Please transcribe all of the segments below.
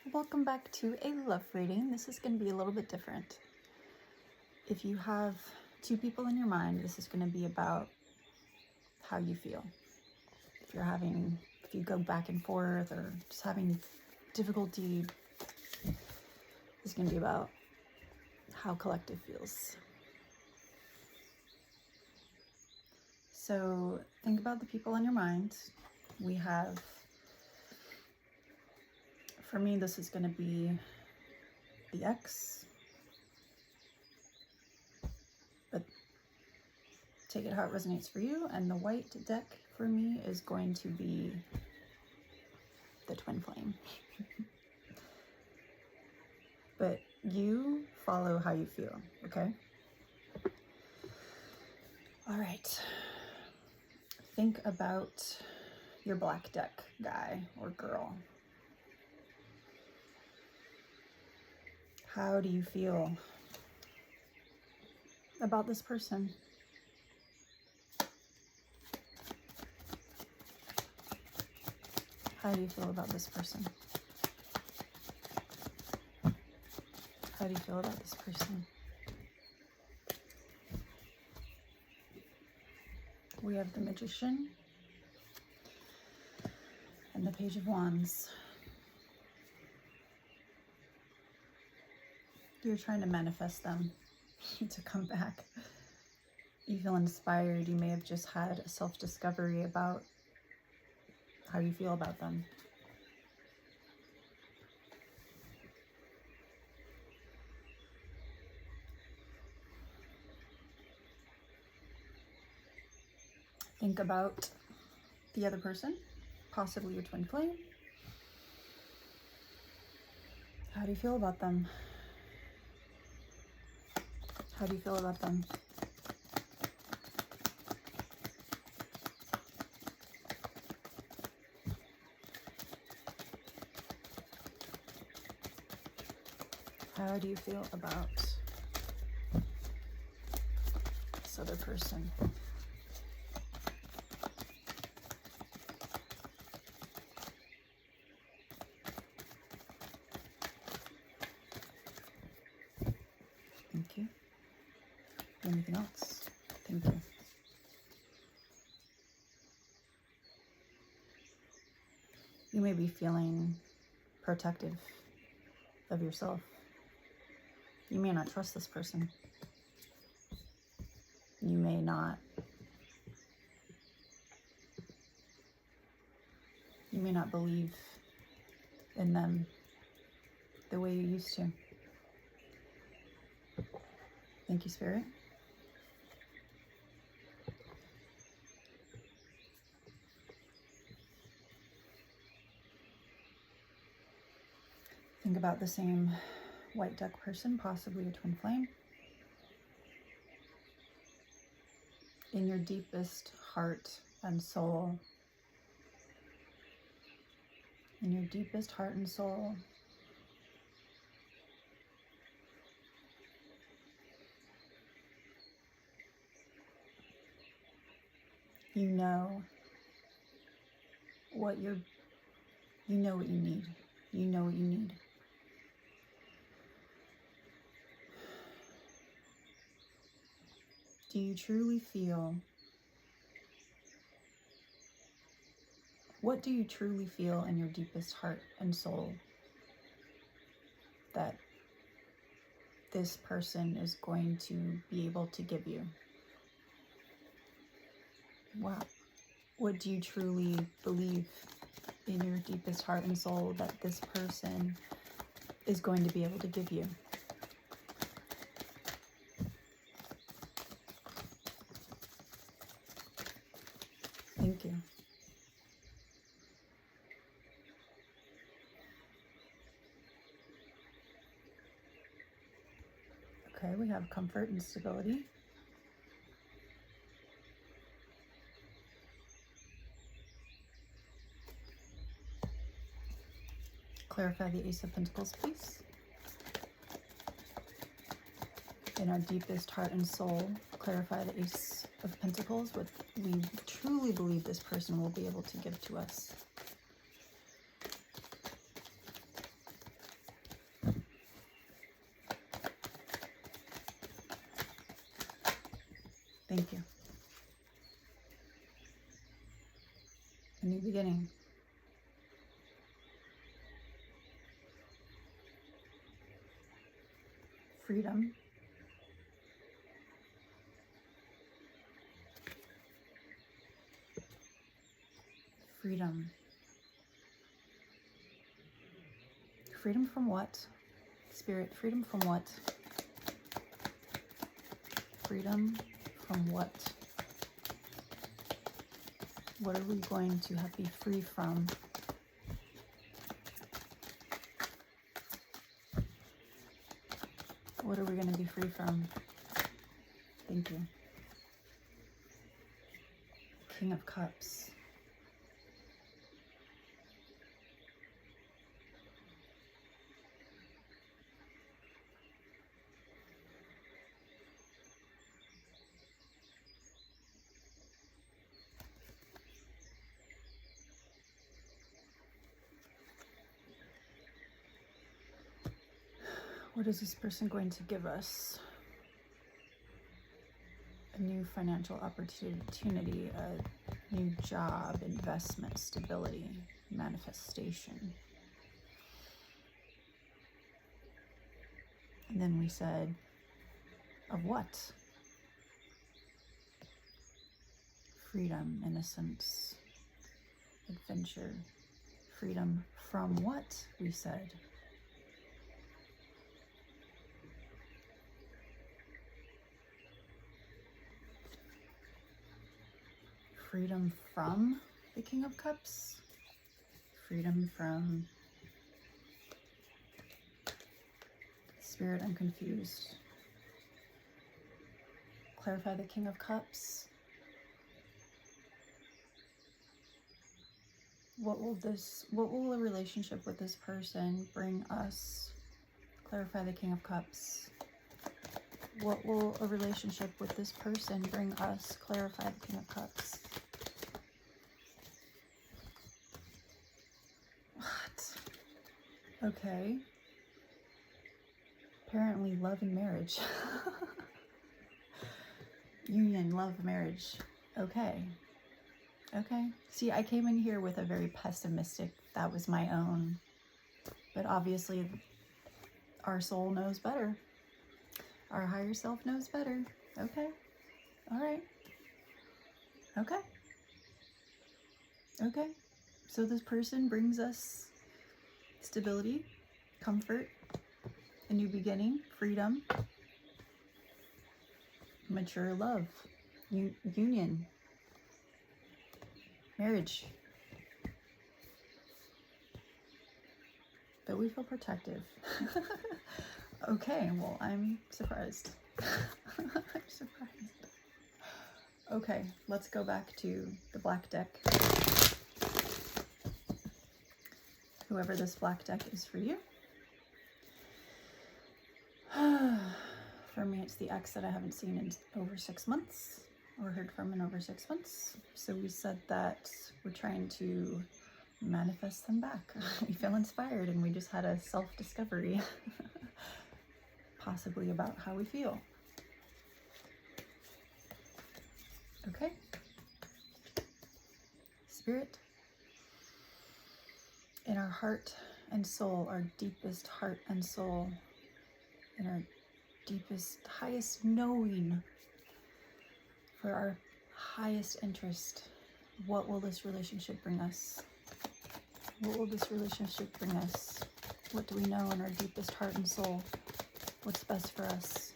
Welcome back to a love reading. This is going to be a little bit different. If you have two people in your mind, this is going to be about how you feel. If you go back and forth or just having difficulty, it's going to be about how collective feels. So think about the people in your mind. We have, for me, this is going to be the ex, but take it how it resonates for you. And the white deck for me is going to be the twin flame. But you follow how you feel, okay? All right. Think about your black deck guy or girl. How do you feel about this person? How do you feel about this person? How do you feel about this person? We have the Magician and the Page of Wands. You're trying to manifest them to come back. You feel inspired. You may have just had a self-discovery about how you feel about them. Think about the other person, possibly your twin flame. How do you feel about them? How do you feel about them? How do you feel about this other person? Thank you. Anything else? Thank you. You may be feeling protective of yourself. You may not trust this person. You may not. You may not believe in them the way you used to. Thank you, Spirit. Think about the same white duck person, possibly a twin flame. In your deepest heart and soul, in your deepest heart and soul, you know what you need. You know what you need. Do you truly feel, what do you truly feel in your deepest heart and soul that this person is going to be able to give you? Wow. What do you truly believe in your deepest heart and soul that this person is going to be able to give you? Thank you. Okay, we have comfort and stability. Clarify the Ace of Pentacles, please. In our deepest heart and soul, clarify the Ace of Pentacles, what we truly believe this person will be able to give to us. Thank you. A new beginning. Freedom. Freedom. Freedom from what? Spirit, freedom from what? Freedom from what? What are we going to have to be free from? What are we going to be free from? Thank you. King of Cups. What is this person going to give us? A new financial opportunity, a new job, investment, stability, manifestation. And then we said, of what? Freedom, innocence, adventure. Freedom from what, we said. Freedom from the King of Cups. Freedom from Spirit, I'm confused. Clarify the King of Cups. What will a relationship with this person bring us? Clarify the King of Cups. What will a relationship with this person bring us? Clarify the King of Cups. What? Okay. Apparently love and marriage. Union, love, marriage. Okay. Okay. See, I came in here with a very pessimistic, that was my own. But obviously, our soul knows better. Our higher self knows better. Okay. All right. Okay. Okay. So this person brings us stability, comfort, a new beginning, freedom, mature love, union, marriage. But we feel protective. Okay, well, I'm surprised. I'm surprised. Okay, let's go back to the black deck. Whoever this black deck is for you. For me, it's the ex that I haven't seen in over 6 months, or heard from in over 6 months. So we said that we're trying to manifest them back. We feel inspired, and we just had a self-discovery, possibly about how we feel. Okay. Spirit, in our heart and soul, our deepest heart and soul, in our deepest, highest knowing, for our highest interest, what will this relationship bring us? What will this relationship bring us? What do we know in our deepest heart and soul? What's best for us?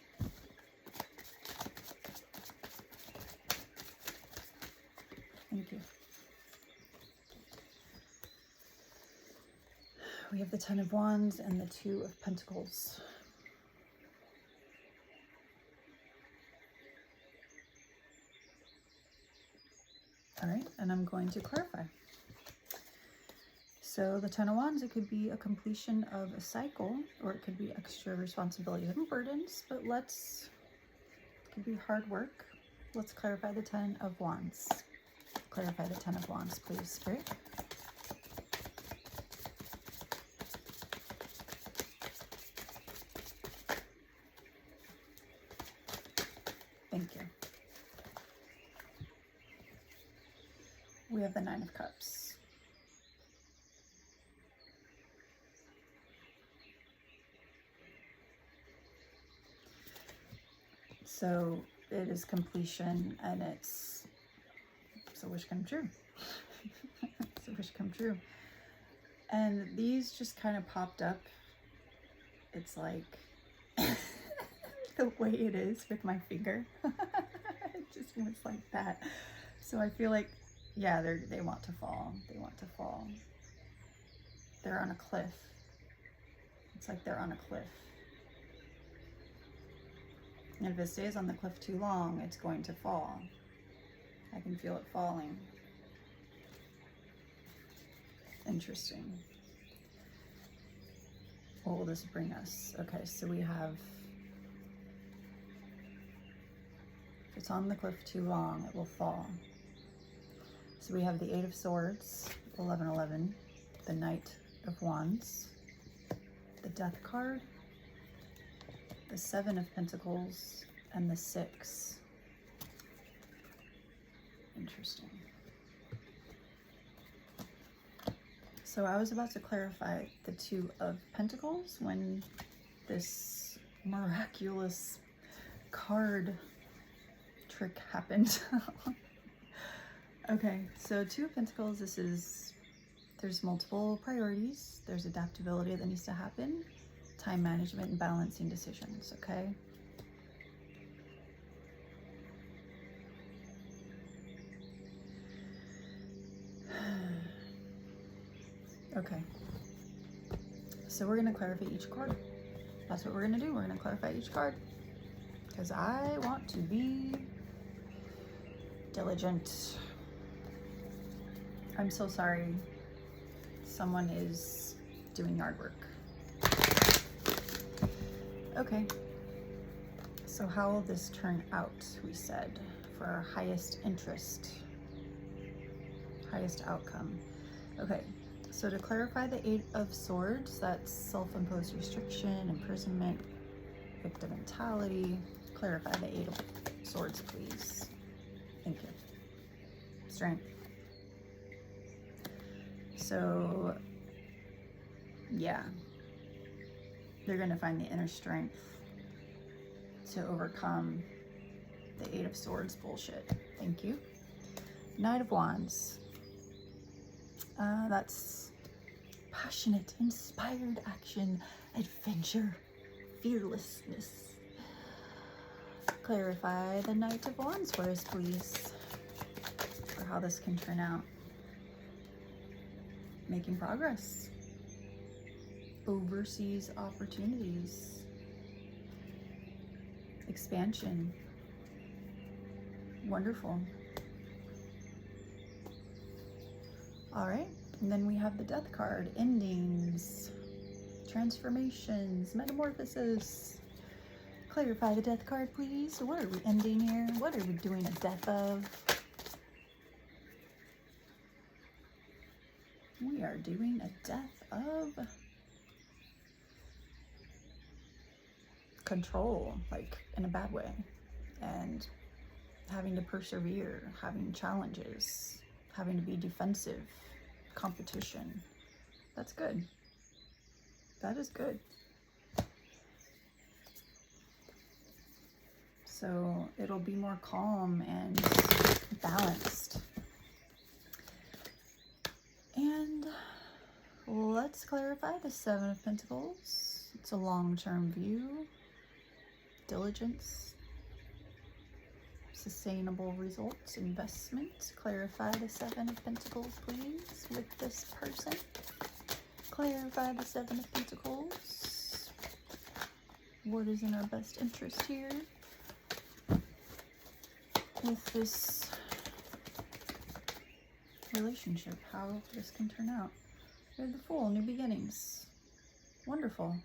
Thank you. We have the Ten of Wands and the Two of Pentacles. All right, and I'm going to clarify. So the Ten of Wands, it could be a completion of a cycle, or it could be extra responsibilities and burdens, but it could be hard work. Let's clarify the Ten of Wands. Clarify the Ten of Wands, please, Spirit. Thank you. we have the Nine of Cups. So it is completion, and it's a wish come true. It's a wish come true. And these just kind of popped up. It's like the way it is with my finger. It just was like that. So I feel like, yeah, they want to fall. They want to fall. They're on a cliff. It's like they're on a cliff. And if it stays on the cliff too long, it's going to fall. I can feel it falling. Interesting. What will this bring us? Okay, so we have, if it's on the cliff too long, it will fall. So we have the Eight of Swords, 11-11, the Knight of Wands, the Death card, the Seven of Pentacles, and the Six. Interesting. So I was about to clarify the Two of Pentacles when this miraculous card trick happened. Okay, so Two of Pentacles, there's multiple priorities. There's adaptability that needs to happen, time management, and balancing decisions, okay? Okay, so we're going to clarify each card. That's what we're going to do. We're going to clarify each card because I want to be diligent. I'm so sorry. Someone is doing yard work. Okay, so how will this turn out, we said, for our highest interest, highest outcome? Okay. So to clarify the Eight of Swords, that's self-imposed restriction, imprisonment, victim mentality. Clarify the Eight of Swords, please. Thank you. Strength. So, yeah. They're going to find the inner strength to overcome the Eight of Swords bullshit. Thank you. Knight of Wands. That's passionate, inspired action, adventure, fearlessness. Clarify the Knight of Wands for us, please, for how this can turn out. Making progress. Overseas opportunities. Expansion. Wonderful. All right, and then we have the Death card, endings, transformations, metamorphosis. Clarify the Death card, please. What are we ending here? What are we doing a death of? We are doing a death of control, like in a bad way, and having to persevere, having challenges, having to be defensive, competition. That's good. That is good. So it'll be more calm and balanced. And let's clarify the Seven of Pentacles. It's a long-term view, diligence, sustainable results, investment. Clarify the Seven of Pentacles, please, with this person. Clarify the Seven of Pentacles. What is in our best interest here with this relationship? How this can turn out. You're the Fool, new beginnings. Wonderful.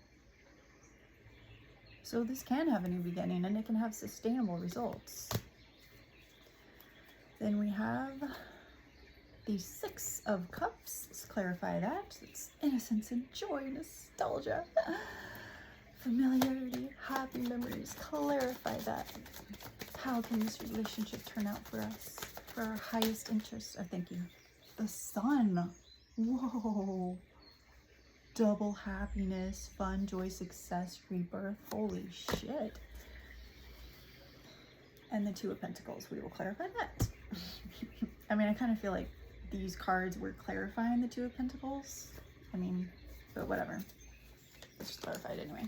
So this can have a new beginning, and it can have sustainable results. Then we have the Six of Cups. Let's clarify that. It's innocence and joy, nostalgia, familiarity, happy memories. Clarify that. How can this relationship turn out for us, for our highest interest? Oh, thank you. the sun. Whoa. Double happiness, fun, joy, success, rebirth. Holy shit. And the Two of Pentacles. We will clarify that. I mean, I kind of feel like these cards were clarifying the Two of Pentacles. I mean, but whatever. Let's just clarify it anyway.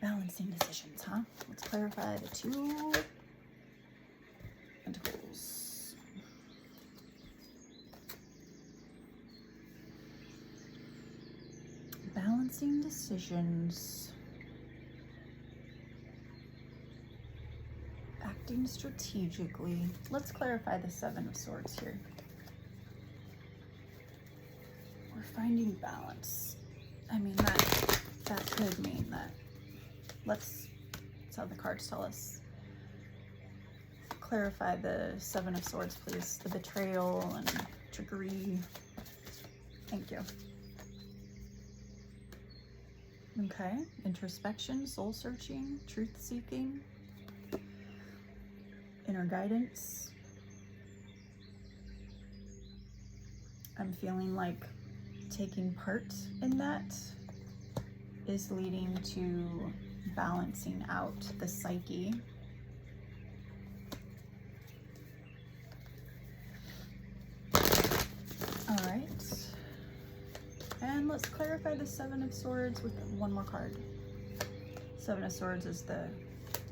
Balancing decisions, huh? Let's clarify the Two of Pentacles. Balancing decisions. Acting strategically. Let's clarify the Seven of Swords here. We're finding balance. I mean, that could mean that. That's how the cards tell us. Clarify the Seven of Swords, please. The betrayal and trickery. Thank you. Okay. Introspection, soul searching, truth seeking, inner guidance. I'm feeling like taking part in that is leading to balancing out the psyche. All right. And let's clarify the Seven of Swords with one more card. Seven of Swords is the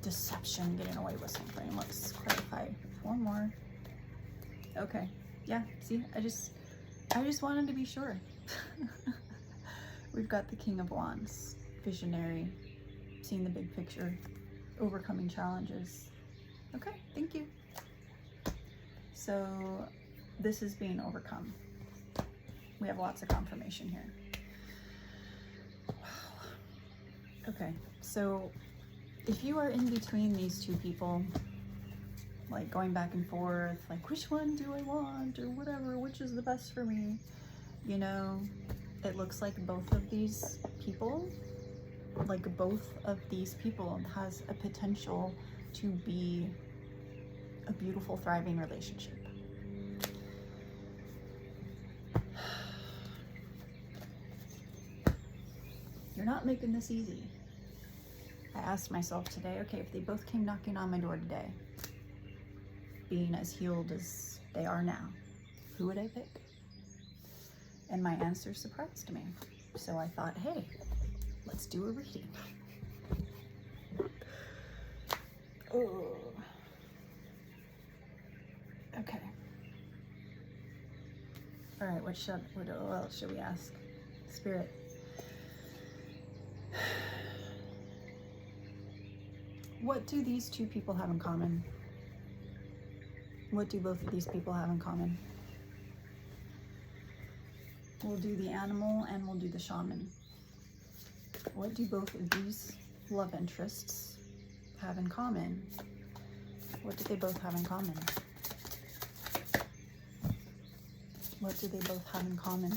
deception, getting away with something. Let's clarify one more. Okay. Yeah, see, I just wanted to be sure. We've got the King of Wands, visionary, seeing the big picture, overcoming challenges. Okay, thank you. So this is being overcome. We have lots of confirmation here. Wow. Okay, so if you are in between these two people, like going back and forth, like which one do I want or whatever, which is the best for me, you know, it looks like both of these people has a potential to be a beautiful, thriving relationship. You're not making this easy. I asked myself today, okay, if they both came knocking on my door today, being as healed as they are now, who would I pick? And my answer surprised me. So I thought, hey, let's do a reading. Oh. Okay. All right, what else should we ask? Spirit. What do these two people have in common? What do both of these people have in common? We'll do the animal and we'll do the shaman. What do both of these love interests have in common? What do they both have in common? What do they both have in common?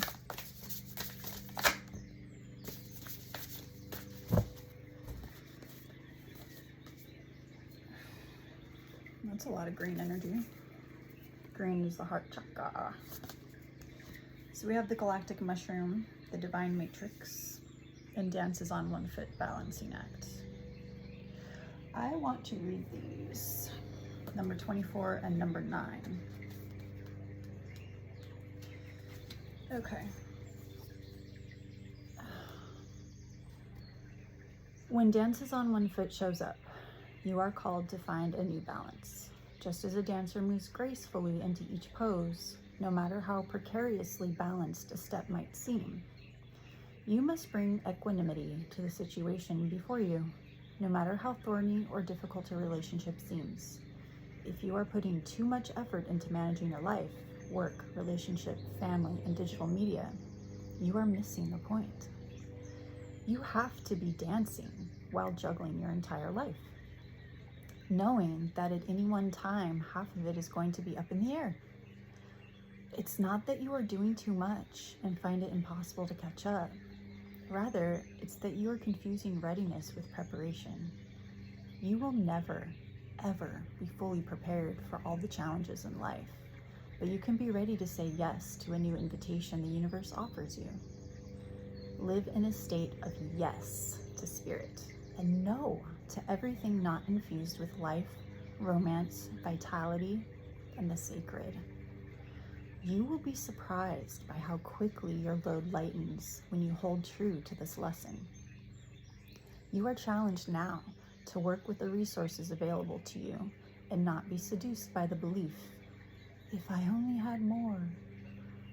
That's a lot of green energy. Green is the heart chakra. So we have the galactic mushroom, the divine matrix, and dances on one foot balancing act. I want to read these, number 24 and number 9. Okay. When dances on one foot shows up, you are called to find a new balance. Just as a dancer moves gracefully into each pose, no matter how precariously balanced a step might seem, you must bring equanimity to the situation before you, no matter how thorny or difficult a relationship seems. If you are putting too much effort into managing your life, work, relationship, family, and digital media, you are missing the point. You have to be dancing while juggling your entire life, knowing that at any one time, half of it is going to be up in the air. It's not that you are doing too much and find it impossible to catch up. Rather, it's that you are confusing readiness with preparation. You will never, ever be fully prepared for all the challenges in life. but you can be ready to say yes to a new invitation the universe offers you. Live in a state of yes to spirit and no to everything not infused with life, romance, vitality, and the sacred. You will be surprised by how quickly your load lightens when you hold true to this lesson. You are challenged now to work with the resources available to you and not be seduced by the belief, if I only had more.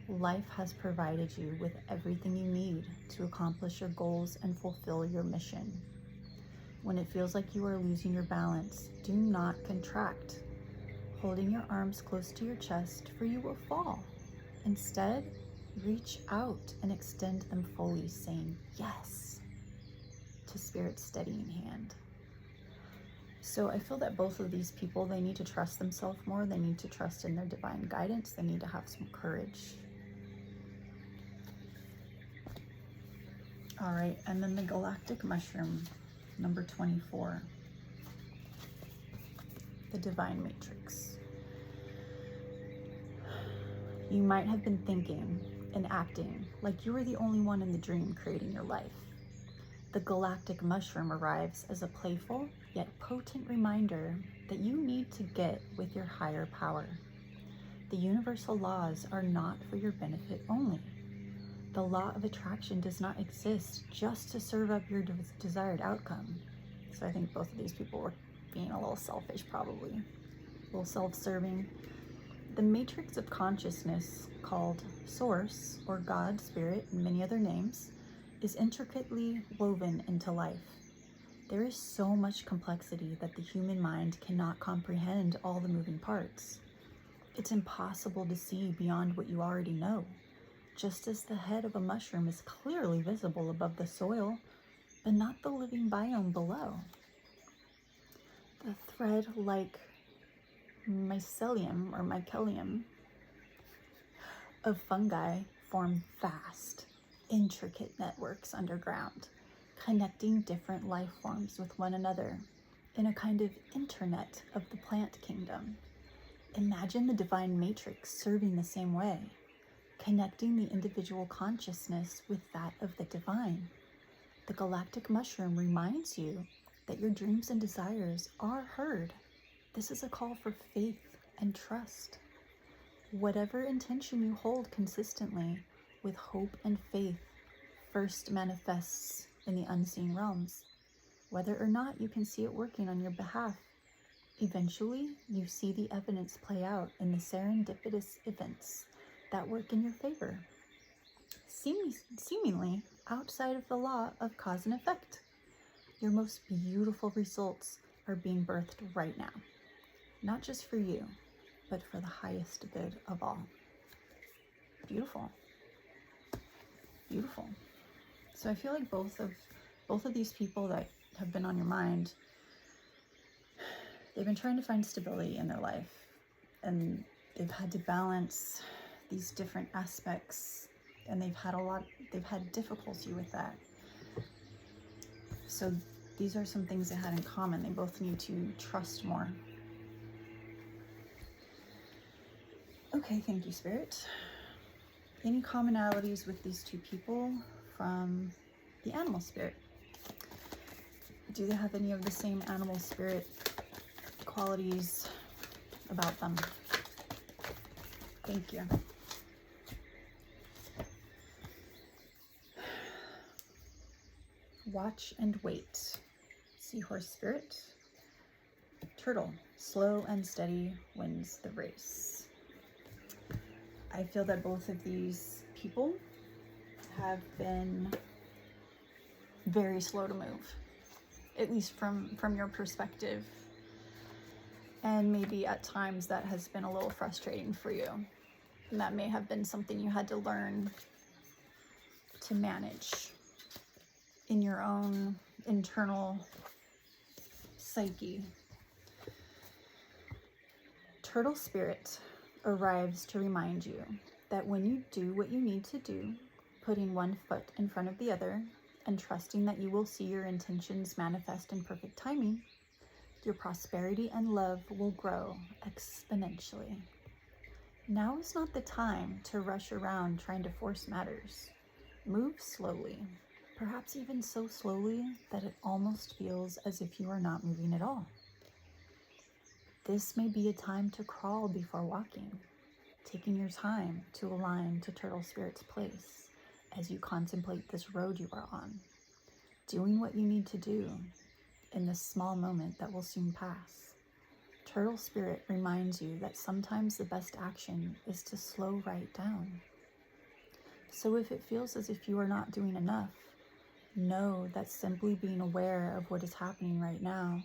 Life has provided you with everything you need to accomplish your goals and fulfill your mission. When it feels like you are losing your balance, do not contract, holding your arms close to your chest, for you will fall. Instead, reach out and extend them fully, saying yes to Spirit's steadying hand. So I feel that both of these people, they need to trust themselves more. They need to trust in their divine guidance. They need to have some courage. All right, and then the galactic mushroom, number 24, the divine matrix. You might have been thinking and acting like you were the only one in the dream creating your life. The galactic mushroom arrives as a playful yet potent reminder that you need to get with your higher power. The universal laws are not for your benefit only. The law of attraction does not exist just to serve up your desired outcome. So I think both of these people were being a little selfish, probably, a little self-serving. The matrix of consciousness, called Source or God, Spirit, and many other names, is intricately woven into life. There is so much complexity that the human mind cannot comprehend all the moving parts. It's impossible to see beyond what you already know. Just as the head of a mushroom is clearly visible above the soil, but not the living biome below. The thread-like mycelium of fungi form vast, intricate networks underground, connecting different life forms with one another in a kind of internet of the plant kingdom. Imagine the divine matrix serving the same way, connecting the individual consciousness with that of the divine. The galactic mushroom reminds you that your dreams and desires are heard. This is a call for faith and trust. Whatever intention you hold consistently with hope and faith first manifests in the unseen realms. Whether or not you can see it working on your behalf, eventually you see the evidence play out in the serendipitous events that work in your favor, seemingly outside of the law of cause and effect. Your most beautiful results are being birthed right now, not just for you, but for the highest good of all. Beautiful. Beautiful. So I feel like both of these people that have been on your mind, they've been trying to find stability in their life, and they've had to balance these different aspects, and they've had difficulty with that. So these are some things they had in common. They both need to trust more. Okay, thank you, Spirit. Any commonalities with these two people from the animal spirit? Do they have any of the same animal spirit qualities about them? Thank you. Watch and wait. Seahorse spirit. Turtle. Slow and steady wins the race. I feel that both of these people have been very slow to move, at least from your perspective. And maybe at times that has been a little frustrating for you. And that may have been something you had to learn to manage in your own internal psyche. Turtle spirit arrives to remind you that when you do what you need to do, putting one foot in front of the other and trusting that you will see your intentions manifest in perfect timing, your prosperity and love will grow exponentially. Now is not the time to rush around trying to force matters. Move slowly, perhaps even so slowly that it almost feels as if you are not moving at all. This may be a time to crawl before walking, taking your time to align to Turtle Spirit's place as you contemplate this road you are on, doing what you need to do in this small moment that will soon pass. Turtle Spirit reminds you that sometimes the best action is to slow right down. So if it feels as if you are not doing enough, know that simply being aware of what is happening right now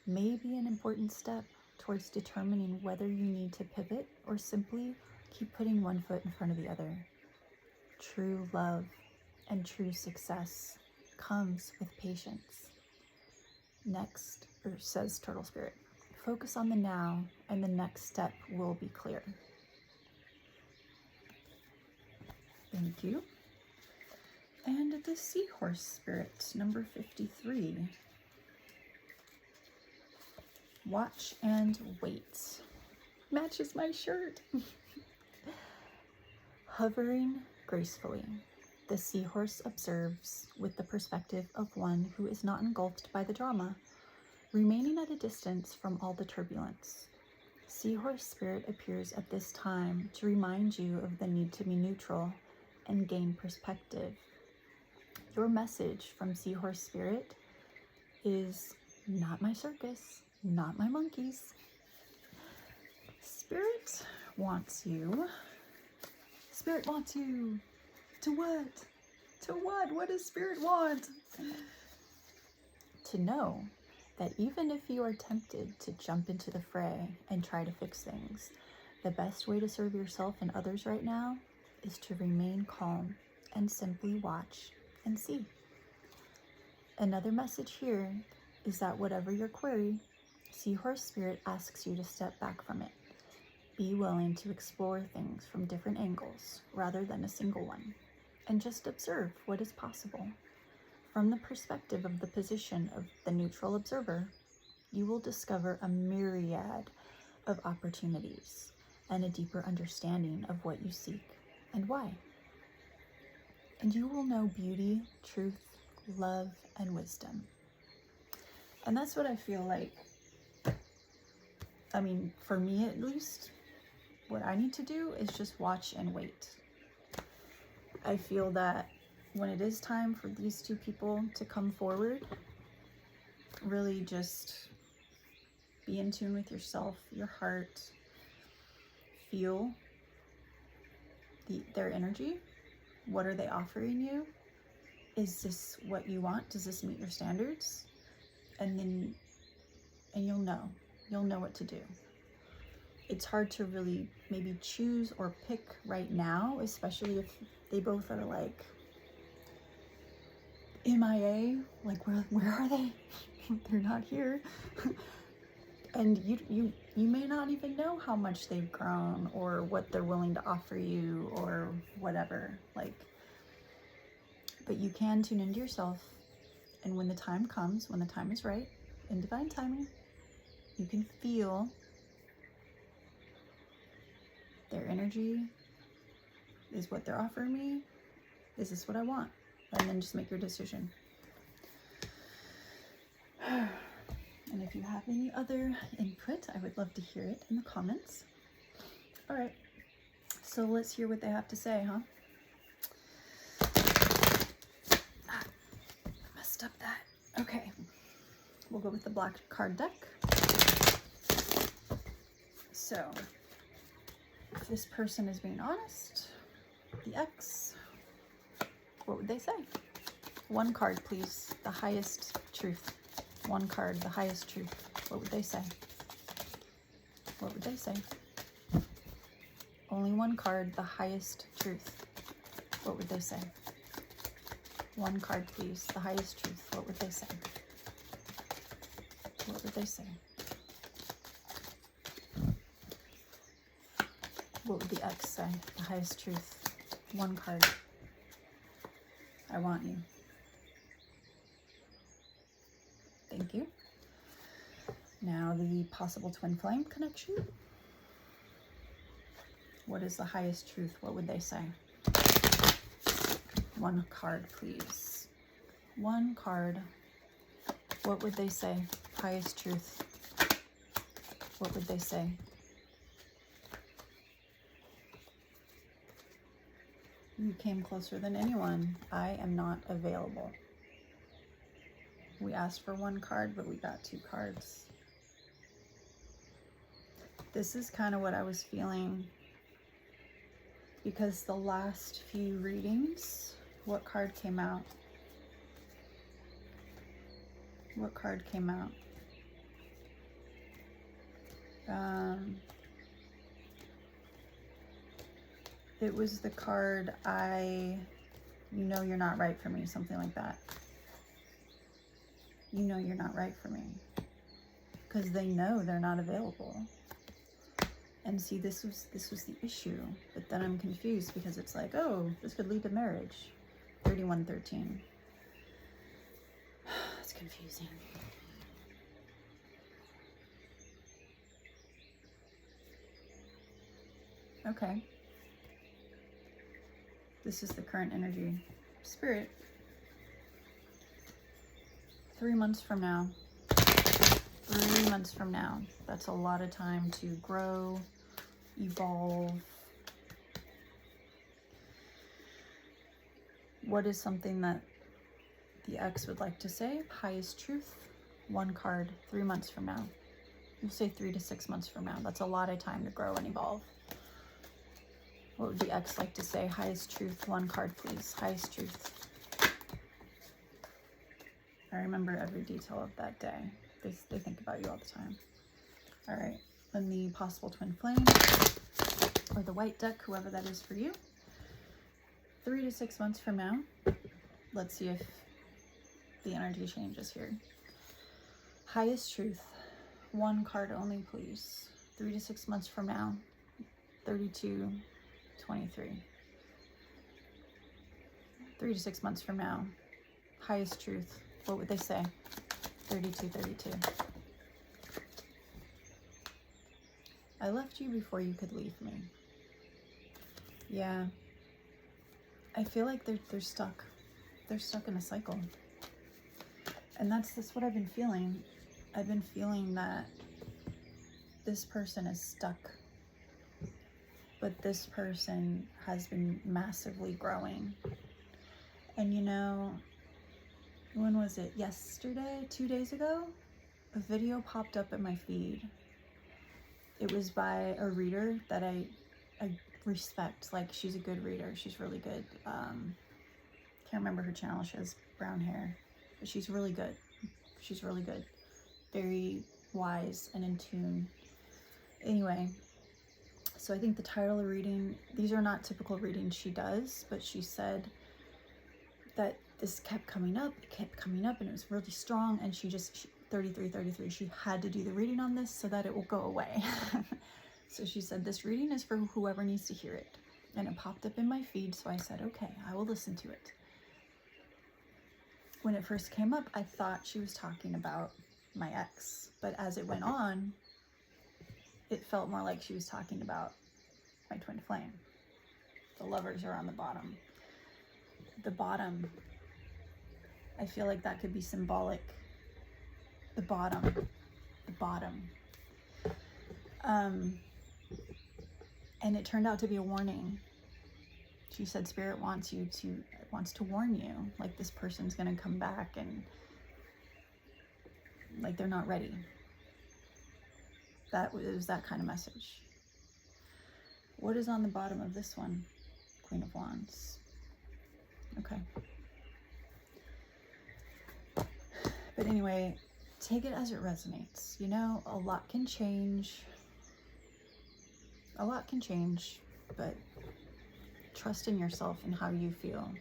may be an important step towards determining whether you need to pivot or simply keep putting one foot in front of the other. True love and true success comes with patience. Next, says Turtle Spirit, focus on the now and the next step will be clear. Thank you. And the Seahorse Spirit, number 53. Watch and wait. Matches my shirt. Hovering gracefully, the seahorse observes with the perspective of one who is not engulfed by the drama, remaining at a distance from all the turbulence. Seahorse Spirit appears at this time to remind you of the need to be neutral and gain perspective. Your message from Seahorse Spirit is not my circus, not my monkeys. Spirit wants you to what? To what? What does Spirit want? To know that even if you are tempted to jump into the fray and try to fix things, the best way to serve yourself and others right now is to remain calm and simply watch and see. Another message here is that whatever your query, Seahorse Spirit asks you to step back from it. Be willing to explore things from different angles rather than a single one, and just observe what is possible. From the perspective of the position of the neutral observer, you will discover a myriad of opportunities and a deeper understanding of what you seek and why. And you will know beauty, truth, love, and wisdom. And that's what I feel like, for me at least, what I need to do is just watch and wait. I feel that when it is time for these two people to come forward, really just be in tune with yourself, your heart, feel their energy. What are they offering you? Is this what you want? Does this meet your standards? And you'll know what to do. It's hard to really maybe choose or pick right now, especially if they both are like MIA, like where are they? They're not here. And you may not even know how much they've grown or what they're willing to offer you or whatever, but you can tune into yourself, and when the time comes, when the time is right, in divine timing, you can feel their energy. Is what they're offering me, is this what I want? And then just make your decision. And if you have any other input, I would love to hear it in the comments. All right, so let's hear what they have to say, huh? Messed up that. Okay, we'll go with the black card deck. So, if this person is being honest, the X, what would they say? One card, please. The highest truth. One card, the highest truth. What would they say? What would they say? Only one card, the highest truth. What would they say? One card, please. The highest truth. What would they say? What would they say? What would the X say? The highest truth. One card. I want you. Thank you. Now the possible twin flame connection. What is the highest truth? What would they say? One card, please. One card. What would they say? Highest truth. What would they say? You came closer than anyone. I am not available. We asked for one card, but we got two cards. This is kind of what I was feeling, because the last few readings, what card came out? What card came out? It was the card, you know you're not right for me, something like that. You know you're not right for me. Because they know they're not available. And see, this was the issue. But then I'm confused because it's like, oh, this could lead to marriage. 3113. It's confusing. Okay. This is the current energy. Spirit. 3 months from now. 3 months from now. That's a lot of time to grow, evolve. What is something that the ex would like to say? Highest truth. One card. 3 months from now. We'll say 3 to 6 months from now. That's a lot of time to grow and evolve. What would the ex like to say? Highest truth. One card, please. Highest truth. I remember every detail of that day. They think about you all the time. All right. And the possible twin flame, or the white duck, whoever that is for you. 3 to 6 months from now. Let's see if the energy changes here. Highest truth. One card only, please. 3 to 6 months from now. 3223. 3 to 6 months from now. Highest truth. What would they say? 3232. I left you before you could leave me. Yeah. I feel like they're stuck. They're stuck in a cycle. And that's what I've been feeling. I've been feeling that this person is stuck. But this person has been massively growing. And you know, when was it? Yesterday? 2 days ago? A video popped up in my feed. It was by a reader that I respect. Like, she's a good reader. She's really good. Can't remember her channel. She has brown hair. But she's really good. She's really good. Very wise and in tune. Anyway, so I think the title of the reading, these are not typical readings she does, but she said that this kept coming up, and it was really strong, and she 3333, she had to do the reading on this so that it will go away. So she said, this reading is for whoever needs to hear it. And it popped up in my feed, so I said, okay, I will listen to it. When it first came up, I thought she was talking about my ex, but as it went on, it felt more like she was talking about my twin flame. The lovers are on the bottom. The bottom, I feel like that could be symbolic. The bottom. And it turned out to be a warning. She said Spirit wants to warn you, like this person's gonna come back and like they're not ready. It was that kind of message. What is on the bottom of this one? Queen of Wands. Okay. But anyway, take it as it resonates. You know, a lot can change. A lot can change, but trust in yourself and how you feel.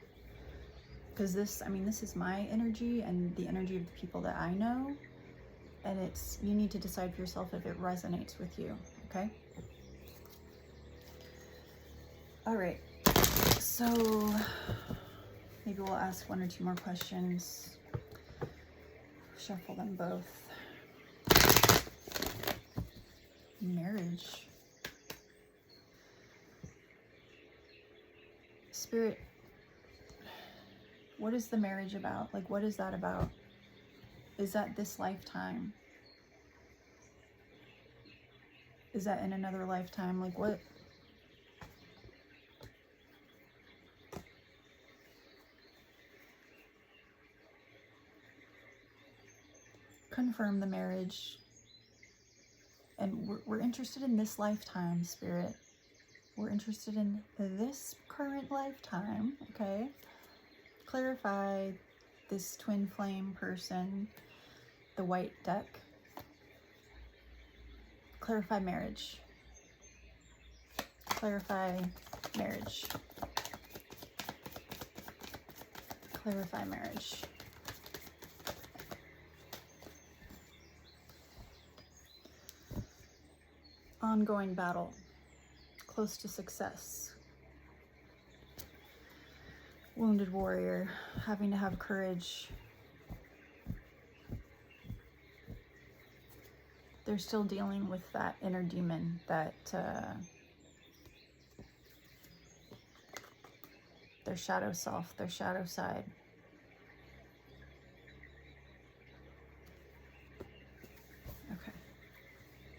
Because this is my energy and the energy of the people that I know. And you need to decide for yourself if it resonates with you, okay? All right, so maybe we'll ask 1 or 2 more questions. Shuffle them both. Marriage. Spirit, what is the marriage about? Like, what is that about? Is that this lifetime? Is that in another lifetime? Like, what? Confirm the marriage. And we're interested in this lifetime, Spirit. We're interested in this current lifetime, okay? Clarify this twin flame person, the white deck. Clarify marriage. Clarify marriage. Clarify marriage. Ongoing battle. Close to success. Wounded warrior. Having to have courage. They're still dealing with that inner demon, that their shadow self, their shadow side. Okay.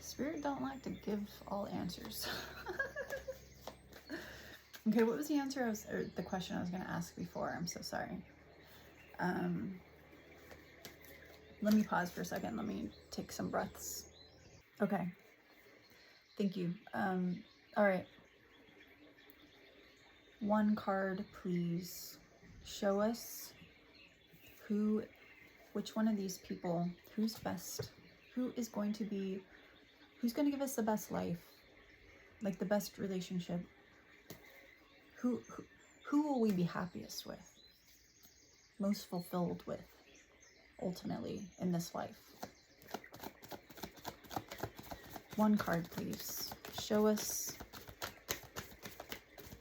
Spirit don't like to give all answers. Okay, what was the answer or the question I was going to ask before? I'm so sorry. Let me pause for a second. Let me take some breaths. Okay. Thank you. All right. One card, please. Show us which one of these people, who's best, who's going to give us the best life, like the best relationship. Who will we be happiest with, most fulfilled with, ultimately, in this life? One card, please. Show us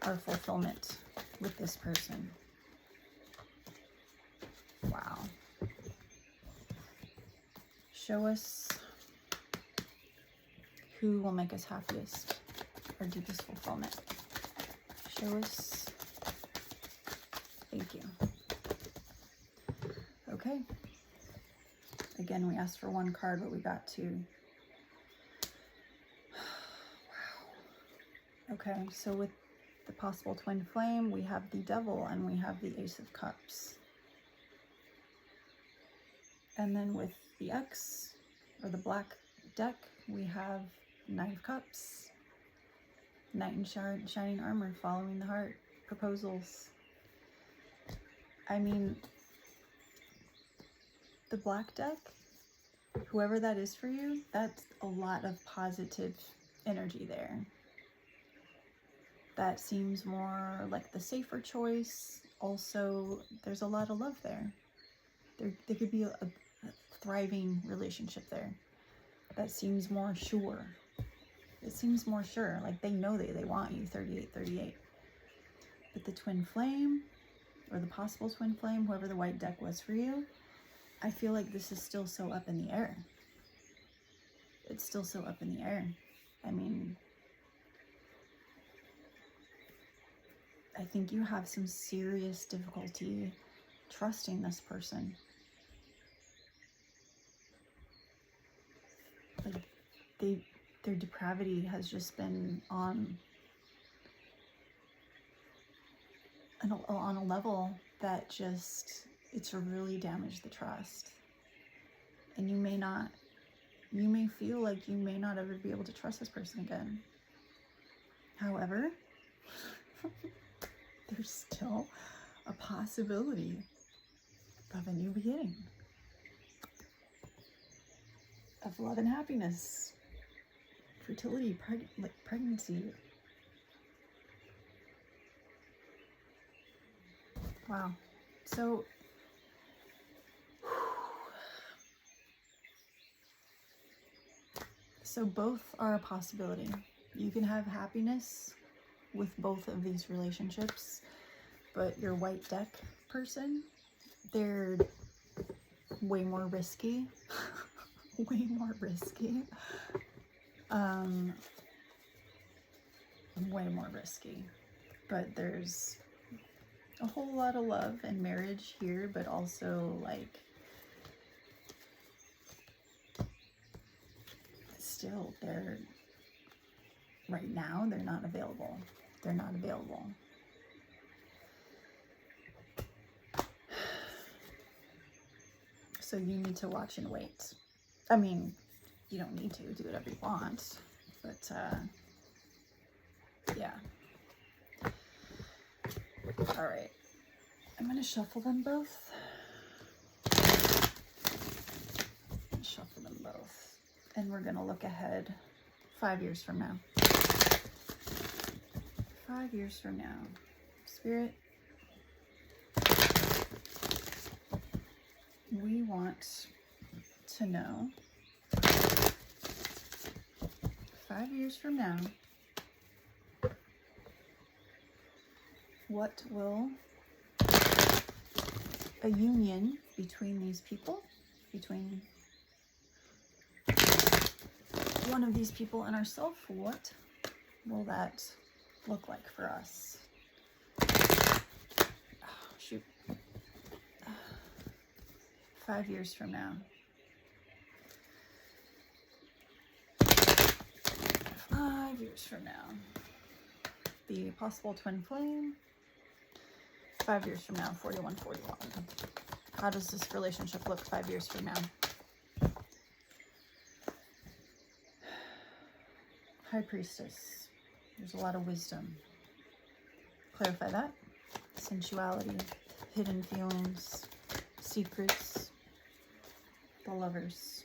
our fulfillment with this person. Wow. Show us who will make us happiest, our deepest fulfillment. Show us. Thank you. Okay. Again, we asked for one card, but we got two. Wow. Okay, so with the possible twin flame, we have the Devil and we have the Ace of Cups. And then with the X, or the black deck, we have Knight of Cups. Knight in shining armor, following the heart, proposals. I mean, the black deck, whoever that is for you, that's a lot of positive energy there. That seems more like the safer choice. Also, there's a lot of love there. There could be a thriving relationship there. That seems more sure. It seems more sure, like they know they want you, 38-38. But the twin flame, or the possible twin flame, whoever the white deck was for you, I feel like this is still so up in the air. It's still so up in the air. I mean, I think you have some serious difficulty trusting this person. Like, their depravity has just been on a level that just, it's really damaged the trust. And you may feel like you may not ever be able to trust this person again. However, there's still a possibility of a new beginning, of love and happiness, fertility, pregnancy. Wow. So both are a possibility. You can have happiness with both of these relationships, but your white deck person, they're way more risky. Way more risky. Way more risky. But there's a whole lot of love and marriage here, but also like still they're right now they're not available. They're not available. So you need to watch and wait. I mean, you don't need to do whatever you want, but yeah. All right, I'm gonna shuffle them both. Shuffle them both, and we're gonna look ahead 5 years from now. 5 years from now, Spirit, we want to know 5 years from now, what will a union between these people, between one of these people and ourselves, what will that look like for us? Oh, shoot. 5 years from now. 5 years from now. The possible twin flame. 5 years from now, 4141. How does this relationship look 5 years from now? High Priestess. There's a lot of wisdom. Clarify that. Sensuality, hidden feelings, secrets, the Lovers,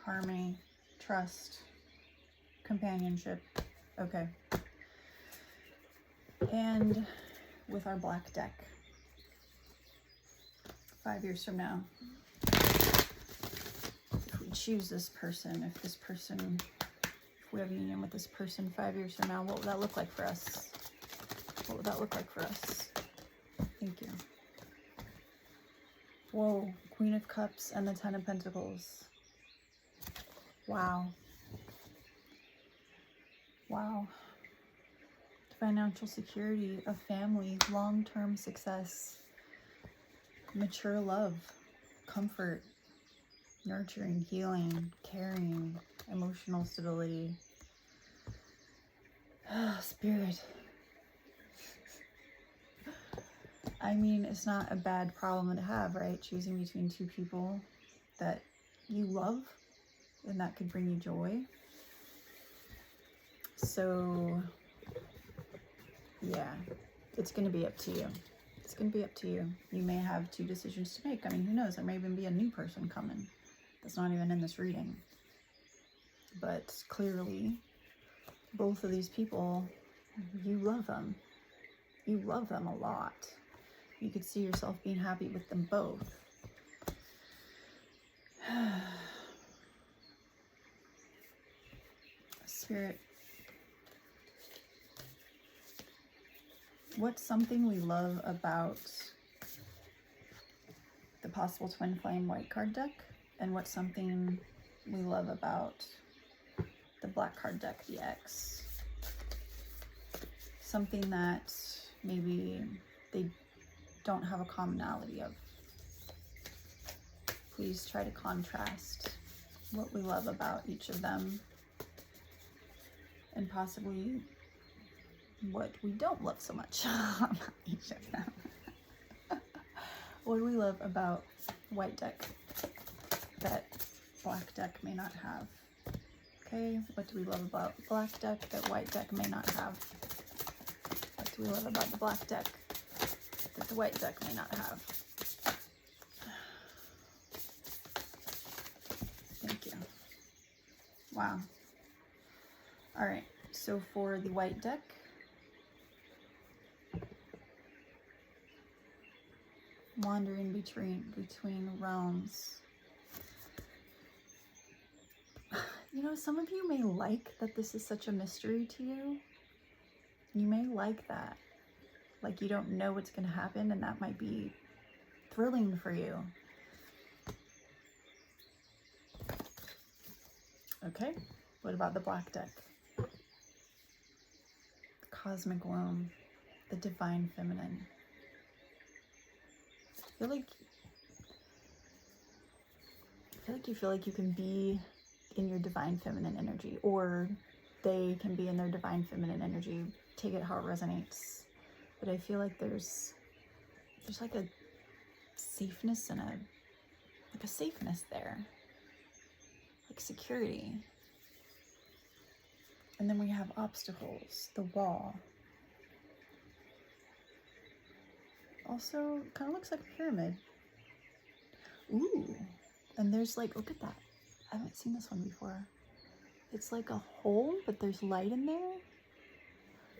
harmony, trust, companionship. Okay. And with our black deck, 5 years from now, if we choose this person, if we have a union with this person 5 years from now, what would that look like for us? What would that look like for us? Thank you. Whoa, Queen of Cups and the Ten of Pentacles. Wow. Wow. Financial security, a family, long-term success, mature love, comfort, nurturing, healing, caring, emotional stability. Spirit. I mean, it's not a bad problem to have, right? Choosing between two people that you love and that could bring you joy. So, yeah, it's going to be up to you. It's going to be up to you. You may have two decisions to make. I mean, who knows? There may even be a new person coming that's not even in this reading. But clearly, both of these people, you love them. You love them a lot. You could see yourself being happy with them both. Spirit, what's something we love about the possible twin flame white card deck? And what's something we love about the black card deck, the X? Something that maybe they don't have a commonality of. Please try to contrast what we love about each of them and possibly what we don't love so much about each of them. What do we love about white deck that black deck may not have? Okay, what do we love about black deck that white deck may not have? What do we love about the black deck that the white deck may not have? Thank you. Wow. All right, so for the white deck, wandering between realms. You know, some of you may like that this is such a mystery to you. You may like that. Like you don't know what's going to happen, and that might be thrilling for you. Okay, what about the black deck? The cosmic womb. the divine feminine. I feel like you feel like you can be in your divine feminine energy, or they can be in their divine feminine energy. Take it how it resonates. But I feel like there's like a safeness and a safeness there, like security. And then we have obstacles, the wall. Also kind of looks like a pyramid. Ooh, and there's like, look at that. I haven't seen this one before. It's like a hole, but there's light in there.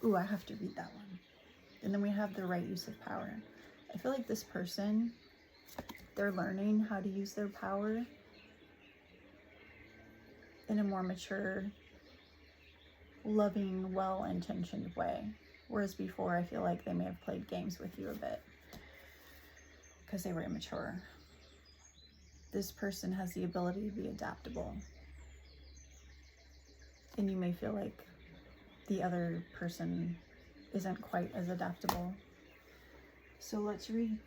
Ooh, I have to read that one. And then we have the right use of power. I feel like this person, they're learning how to use their power in a more mature, loving, well-intentioned way. Whereas before, I feel like they may have played games with you a bit because they were immature. This person has the ability to be adaptable. And you may feel like the other person isn't quite as adaptable. So let's read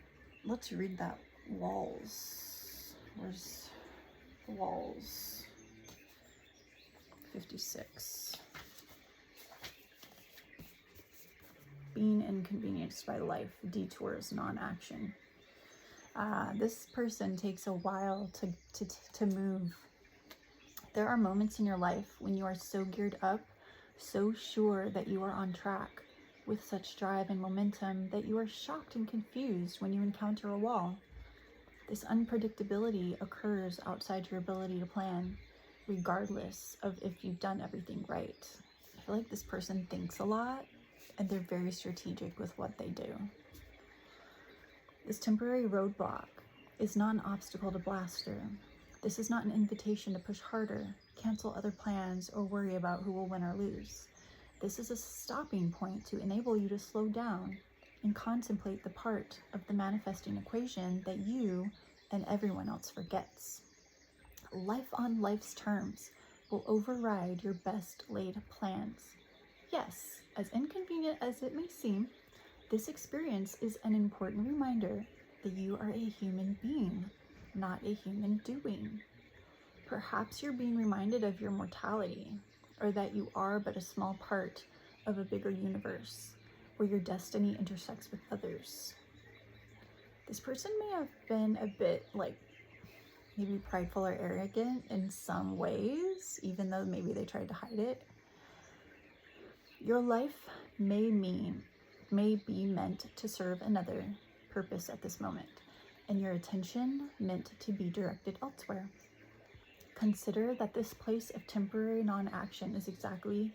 that walls. Where's the walls? 56. Being inconvenienced by life, detours, non-action. This person takes a while to move. There are moments in your life when you are so geared up, so sure that you are on track, with such drive and momentum that you are shocked and confused when you encounter a wall. This unpredictability occurs outside your ability to plan, regardless of if you've done everything right. I feel like this person thinks a lot, and they're very strategic with what they do. This temporary roadblock is not an obstacle to blast through. This is not an invitation to push harder, cancel other plans, or worry about who will win or lose. This is a stopping point to enable you to slow down and contemplate the part of the manifesting equation that you and everyone else forgets. Life on life's terms will override your best laid plans. Yes, as inconvenient as it may seem, this experience is an important reminder that you are a human being, not a human doing. Perhaps you're being reminded of your mortality, or that you are but a small part of a bigger universe where your destiny intersects with others. This person may have been a bit like maybe prideful or arrogant in some ways, even though maybe they tried to hide it. Your life may be meant to serve another purpose at this moment, and your attention meant to be directed elsewhere. Consider that this place of temporary non-action is exactly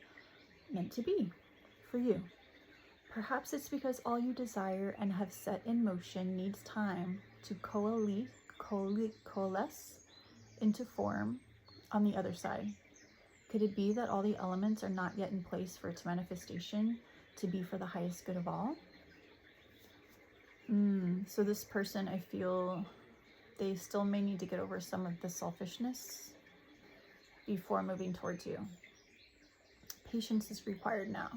meant to be for you. Perhaps it's because all you desire and have set in motion needs time to coalesce into form on the other side. Could it be that all the elements are not yet in place for its manifestation to be for the highest good of all? So this person, I feel they still may need to get over some of the selfishness before moving towards you. Patience is required now,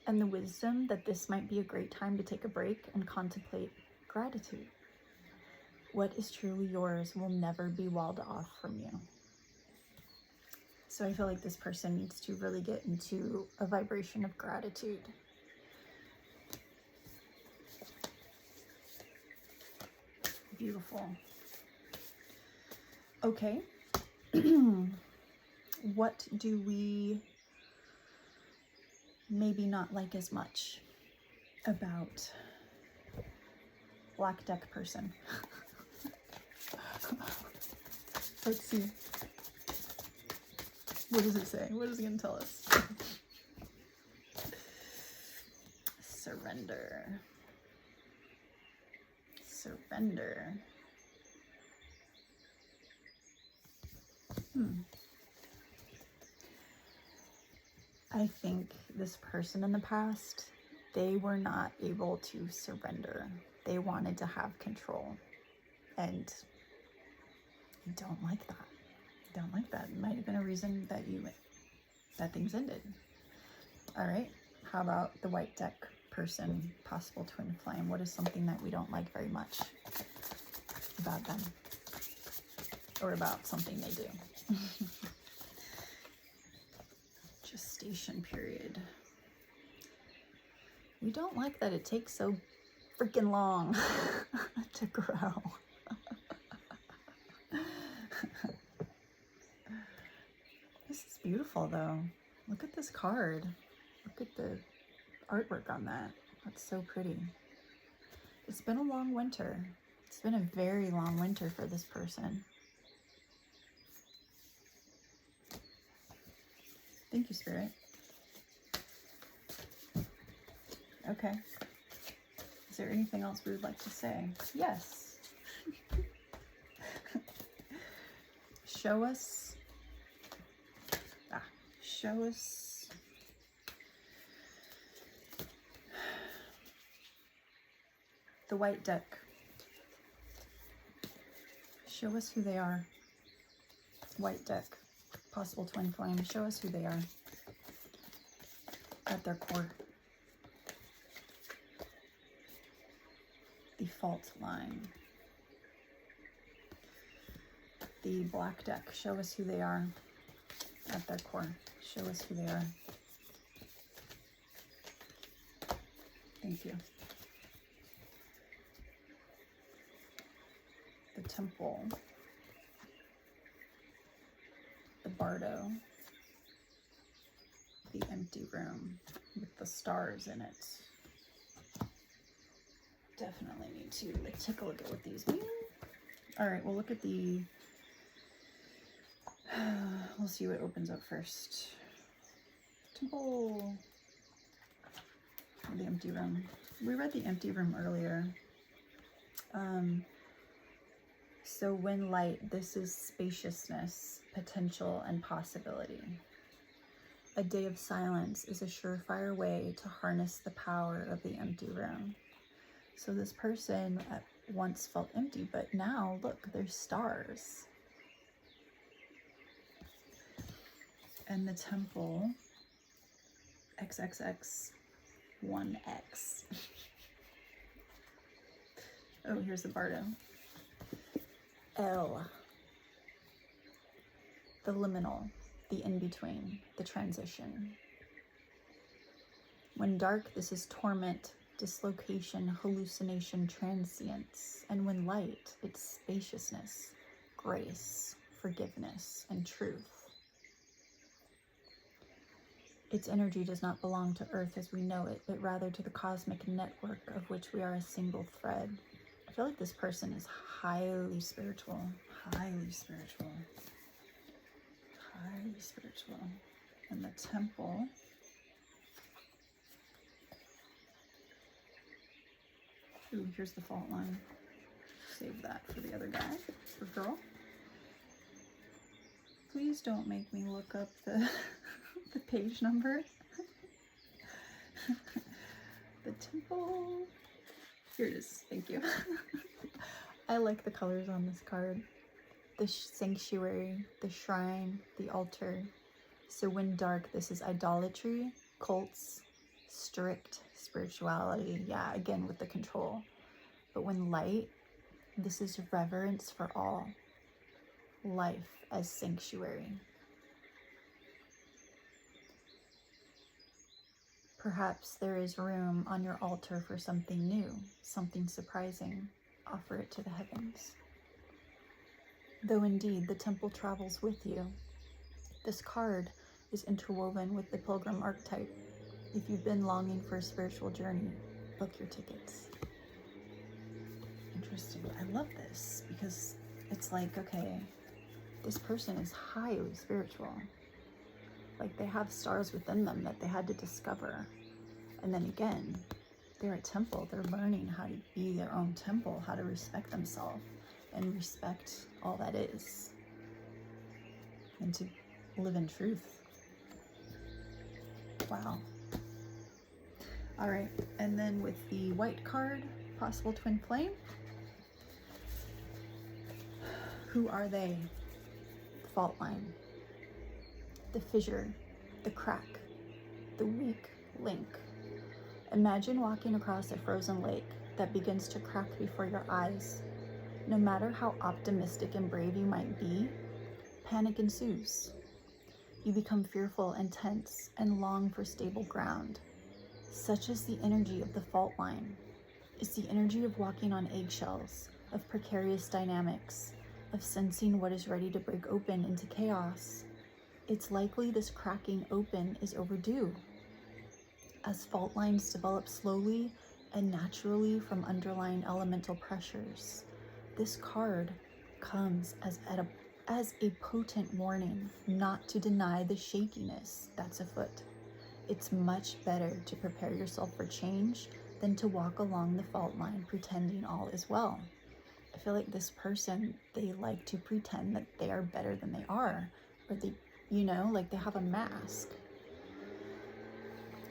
and the wisdom that this might be a great time to take a break and contemplate gratitude. What is truly yours will never be walled off from you. So I feel like this person needs to really get into a vibration of gratitude. Beautiful. Okay. What do we maybe not like as much about Black Deck person? Let's see. What does it say? What is it going to tell us? Surrender. Surrender. I think this person in the past, they were not able to surrender. They wanted to have control. And I don't like that. I don't like that. It might have been a reason that things ended. All right. How about the White Deck person, possible twin flame? What is something that we don't like very much about them? Or about something they do? Gestation period. We don't like that it takes so freaking long to grow. This is beautiful though. Look at this card. Look at the artwork on that. That's so pretty. It's been a long winter. It's been a very long winter for this person. Thank you, Spirit. Okay. Is there anything else we would like to say? Yes. Show us. Show us. The white deck. Show us who they are. White deck. Possible twin flame. Show us who they are at their core. The fault line. The black deck. Show us who they are at their core. Show us who they are. Thank you. The temple. The bardo. The empty room with the stars in it. Definitely need to take a look at what these mean. All right, we'll look at the, we'll see what opens up first. Temple. The empty room. We read the empty room earlier. So when light, this is spaciousness, potential, and possibility. A day of silence is a surefire way to harness the power of the empty room. So this person at once felt empty, but now look, there's stars. And the temple, XXX 1X. Oh, here's the bardo. L. The liminal, the in-between, the transition. When dark, this is torment, dislocation, hallucination, transience. And when light, it's spaciousness, grace, forgiveness, and truth. Its energy does not belong to Earth as we know it, but rather to the cosmic network of which we are a single thread. I feel like this person is highly spiritual, highly spiritual, highly spiritual. And the temple. Ooh, here's the fault line. Save that for the other guy, or girl. Please don't make me look up the the page number. The temple. Here it is. Thank you. I like the colors on this card. The sanctuary, the shrine, the altar. So when dark, this is idolatry, cults, strict spirituality. Yeah, again with the control. But when light, this is reverence for all. Life as sanctuary. Perhaps there is room on your altar for something new, something surprising. Offer it to the heavens. Though indeed the temple travels with you. This card is interwoven with the pilgrim archetype. If you've been longing for a spiritual journey, book your tickets. Interesting. I love this because it's like, okay, this person is highly spiritual. Like they have stars within them that they had to discover. And then again, they're a temple. They're learning how to be their own temple, how to respect themselves and respect all that is. And to live in truth. Wow. All right, and then with the white card, possible twin flame. Who are they? Fault line. The fissure, the crack, the weak link. Imagine walking across a frozen lake that begins to crack before your eyes. No matter how optimistic and brave you might be, panic ensues. You become fearful and tense and long for stable ground. Such is the energy of the fault line. It's the energy of walking on eggshells, of precarious dynamics, of sensing what is ready to break open into chaos. It's likely this cracking open is overdue. As fault lines develop slowly and naturally from underlying elemental pressures, this card comes as a potent warning not to deny the shakiness that's afoot. It's much better to prepare yourself for change than to walk along the fault line pretending all is well. I feel like this person, they like to pretend that they are better than they are, or they, like they have a mask.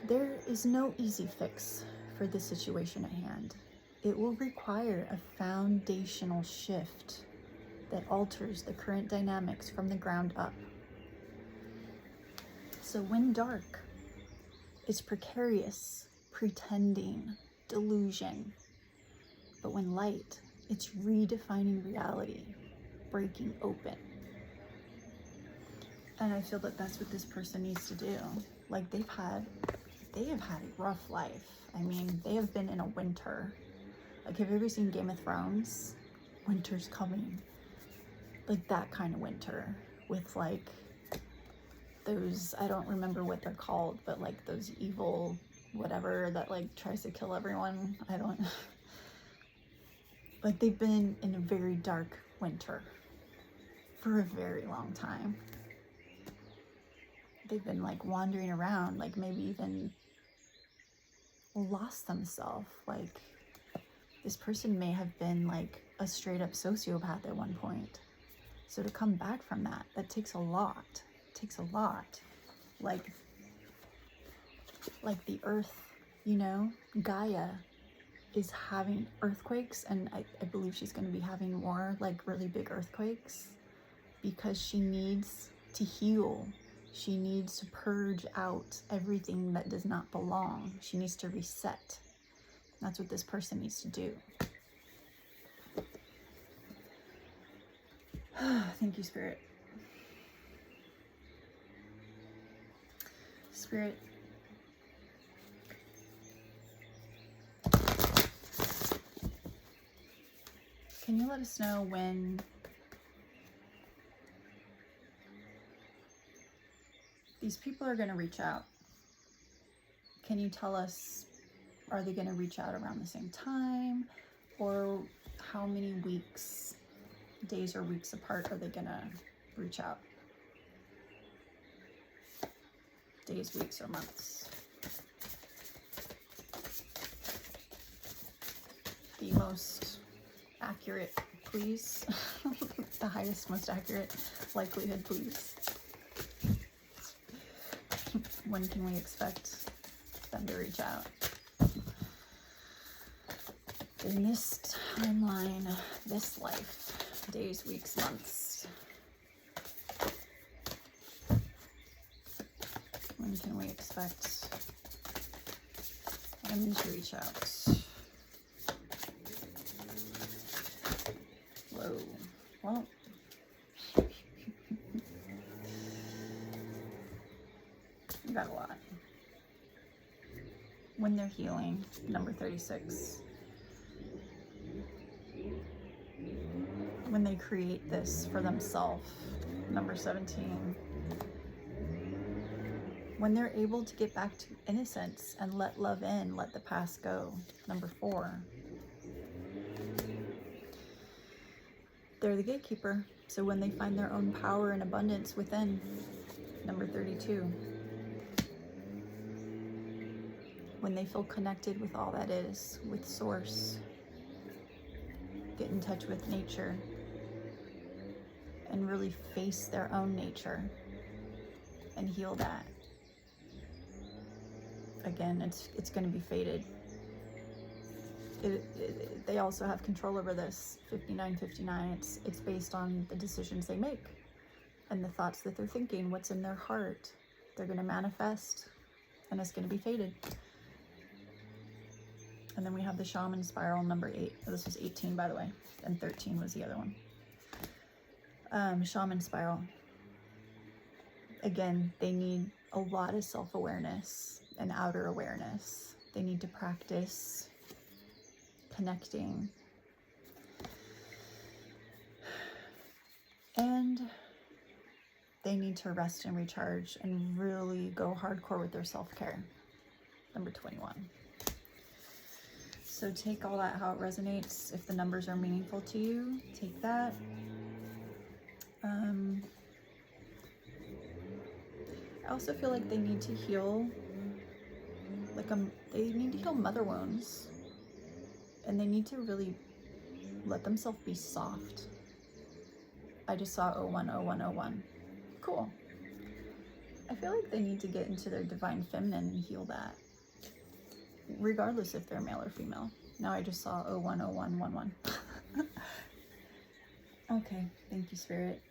There is no easy fix for the situation at hand. It will require a foundational shift that alters the current dynamics from the ground up. So when dark, it's precarious, pretending, delusion. But when light, it's redefining reality, breaking open. And I feel that that's what this person needs to do. Like they have had a rough life. I mean, they have been in a winter. Like, have you ever seen Game of Thrones? Winter's coming. Like that kind of winter with like those, I don't remember what they're called, but like those evil whatever that like tries to kill everyone. Like they've been in a very dark winter for a very long time. They've been like wandering around, like maybe even lost themselves. Like this person may have been like a straight up sociopath at one point. So to come back from that takes a lot. It takes a lot. Like the earth, Gaia is having earthquakes, and I believe she's going to be having more like really big earthquakes because she needs to heal. She needs to purge out everything that does not belong. She needs to reset. That's what this person needs to do. Thank you, Spirit. Spirit, can you let us know when these people are going to reach out? Can you tell us, are they going to reach out around the same time? Or how many weeks, days or weeks apart are they going to reach out? Days, weeks, or months? The most accurate, please. The highest, most accurate likelihood, please. When can we expect them to reach out? In this timeline, this life, days, weeks, months. When can we expect them to reach out? Whoa. Well, you got a lot. When they're healing, number 36. When they create this for themselves, number 17. When they're able to get back to innocence and let love in, let the past go, number 4. They're the gatekeeper, so when they find their own power and abundance within, number 32. When they feel connected with all that is, with source, get in touch with nature, and really face their own nature and heal that. Again, it's going to be fated. They also have control over this. 5959. It's based on the decisions they make and the thoughts that they're thinking. What's in their heart? They're going to manifest, and it's going to be fated. And then we have the Shaman Spiral number 8. Oh, this was 18, by the way. And 13 was the other one. Shaman Spiral. Again, they need a lot of self-awareness and outer awareness. They need to practice connecting. And they need to rest and recharge and really go hardcore with their self-care. Number 21. So take all that how it resonates. If the numbers are meaningful to you, take that. I also feel like they need to heal, they need to heal mother wounds. And they need to really let themselves be soft. I just saw 010101. Cool. I feel like they need to get into their divine feminine and heal that, regardless if they're male or female. Now I just saw 010111. Okay, thank you, Spirit.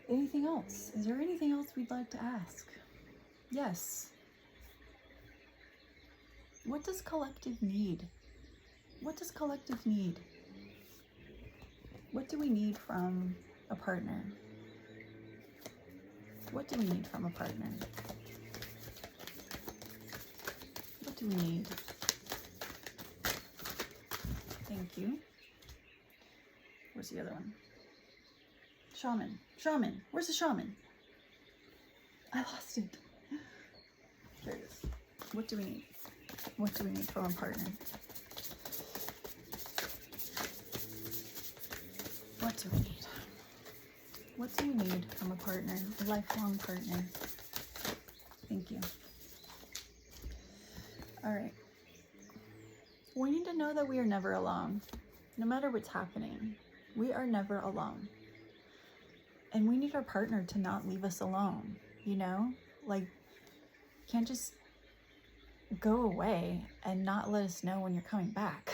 Anything else? Is there anything else we'd like to ask? Yes. What does collective need? What does collective need? What do we need from a partner? What do we need from a partner? What do we need? Thank you. Where's the other one? Shaman. Shaman. Where's the shaman? I lost it. There it is. What do we need? What do we need from a partner? What do we need? What do we need from a partner? A lifelong partner. Thank you. All right. We need to know that we are never alone. No matter what's happening, we are never alone. And we need our partner to not leave us alone, you know? Like, you can't just go away and not let us know when you're coming back.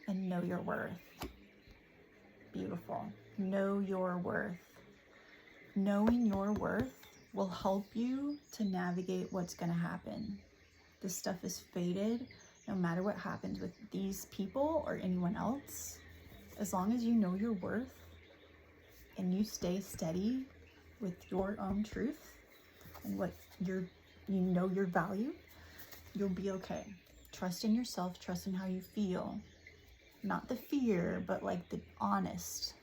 And know your worth. Beautiful. Know your worth. Knowing your worth will help you to navigate what's going to happen. This stuff is fated. No matter what happens with these people or anyone else, as long as you know your worth and you stay steady with your own truth and what you know your value, you'll be okay. Trust in yourself, trust in how you feel. Not the fear, but like the honest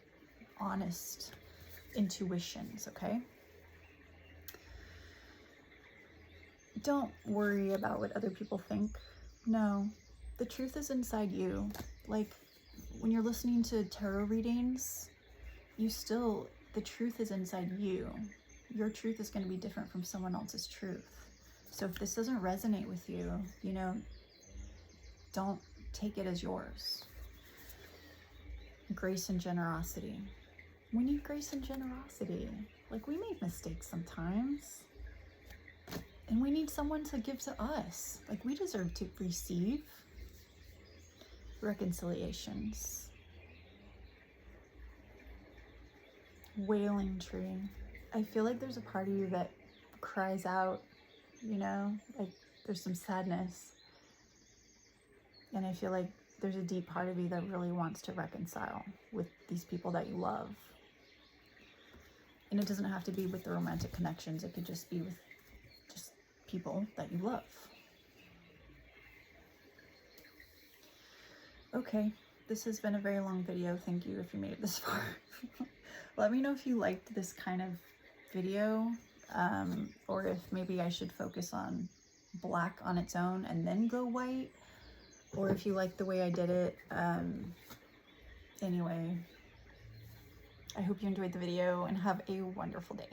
intuitions, okay? Don't worry about what other people think. No, the truth is inside you. Like, when you're listening to tarot readings, the truth is inside you. Your truth is going to be different from someone else's truth. So if this doesn't resonate with you, you know, don't take it as yours. Grace and generosity. We need grace and generosity. Like, we make mistakes sometimes. And we need someone to give to us. Like, we deserve to receive reconciliations. Wailing tree. I feel like there's a part of you that cries out, you know, like there's some sadness. And I feel like there's a deep part of you that really wants to reconcile with these people that you love. And it doesn't have to be with the romantic connections. It could just be with just people that you love. Okay, this has been a very long video. Thank you if you made it this far. Let me know if you liked this kind of video, or if maybe I should focus on black on its own and then go white, or if you like the way I did it. Anyway, I hope you enjoyed the video and have a wonderful day.